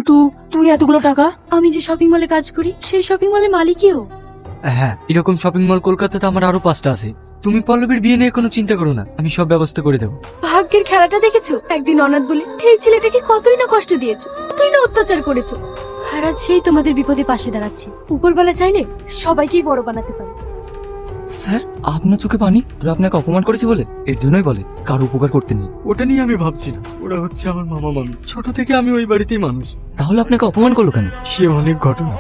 কিন্তু তুই এতগুলো টাকা? আমি যে শপিং মলে কাজ করি সেই শপিং মলের মালিকই ও। হ্যাঁ, এরকম শপিং মল কলকাতাতে আমার আরো 5টা আছে। তুমি পল্লবীর বিয়ে নিয়ে কোনো চিন্তা করো না, আমি সব ব্যবস্থা করে দেবো। ভাগ্যের খেলাটা দেখেছো? একদিন অনাথ বলে এই ছেলেটাকে কতই না কষ্ট দিয়েছো, কতই না অত্যাচার করেছো, আর আজ সেই তোমাদের বিপদে পাশে দাঁড়াচ্ছে। উপরবেলা চাইলে সবাইকেই বড় বানাতে পারে। স্যার, আপনার চোখে পানি? ওরা আপনাকে অপমান করেছে বলে? এর জন্যই বলে কারো উপকার করতে নেই। ওটা নিয়ে আমি ভাবছি না, ওরা হচ্ছে আমার মামা মামি। ছোট থেকে আমি ওই বাড়িতেই মানুষ। তাহলে আপনাকে অপমান করলো কেন? সে অনেক ঘটনা।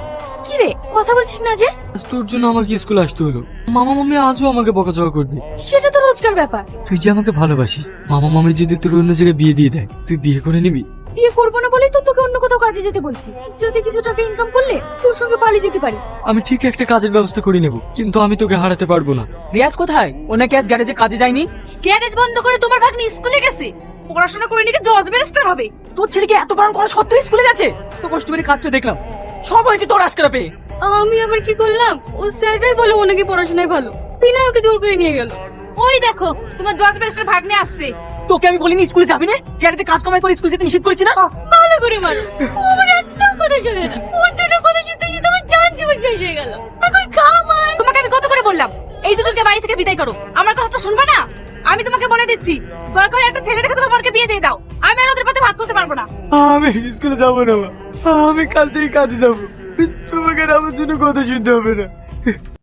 কি রে, কথা বলছিস না যে? তোর জন্য আমার কি স্কুলে আসতে হলো? মামা মামি আজও আমাকে বকাঝকা করবে। সেটা তো রোজকার ব্যাপার। তুই যে আমাকে ভালোবাসিস, মামা মামি যদি তোর অন্য জায়গায় বিয়ে দিয়ে দেয়, তুই বিয়ে করে নিবি? বিয়ে করবো না বলেই তো তোকে অন্য কোথাও কাজে যেতে বলছি, যাতে কিছু টাকা ইনকাম করলে তোর সঙ্গে পালিয়ে যেতে পারি। আমি ঠিক একটা কাজের ব্যবস্থা করে নেব, কিন্তু আমি তোকে হারাতে পারবো না। রিয়াজ কোথায়? ও নাকি আজ গ্যারেজে কাজে যায়নি? গ্যারেজ বন্ধ করে তোমার ভাগ্নি স্কুলে গেছে, পড়াশোনা করে নাকি জজ ব্যারিস্টার হবে। তোর ছেলেকে এত বারণ করা সত্ত্বেও স্কুলে যাচ্ছে? তো কষ্ট করে কাজটা দেখলাম, সব হয়েছে তোর আজকে পেয়ে। আমি আবার কি করলাম? ও স্যারটাই বলে ও নাকি পড়াশোনায় ভালো, বিনা ওকে জোর করে নিয়ে গেল। ওই দেখো তোমার জজ ব্যারিস্টার ভাগ্নে আসছে। তোকে আমি বলিনি স্কুলে যাবি না? গ্যারেজে কাজ কামাই করে স্কুলে যেতে নিষেধ করেছি না? ভালো করে মারো, ও আমার একদম কথা শোনে না। ওর জন্য কথা শুনতে শুনতে আমার জান জীবন শেষ হয়ে গেল। এখন খা মার। তোমাকে আমি কত করে বললাম এই দুটোকে বাড়ি থেকে বিদায় করো, আমার কথা তো শুনবে না। আমি তোমাকে বলে দিচ্ছি, দরকার হলে একটা ছেলে দেখে তোমার বোনকে বিয়ে দিয়ে দাও। আমি আর ওদের পথে ভাত করতে পারবো না। আমি স্কুলে যাবো না মা। আমি কাল থেকে কাজে যাবো। তোমাকে আর আমার জন্য কথা শুনতে হবে না।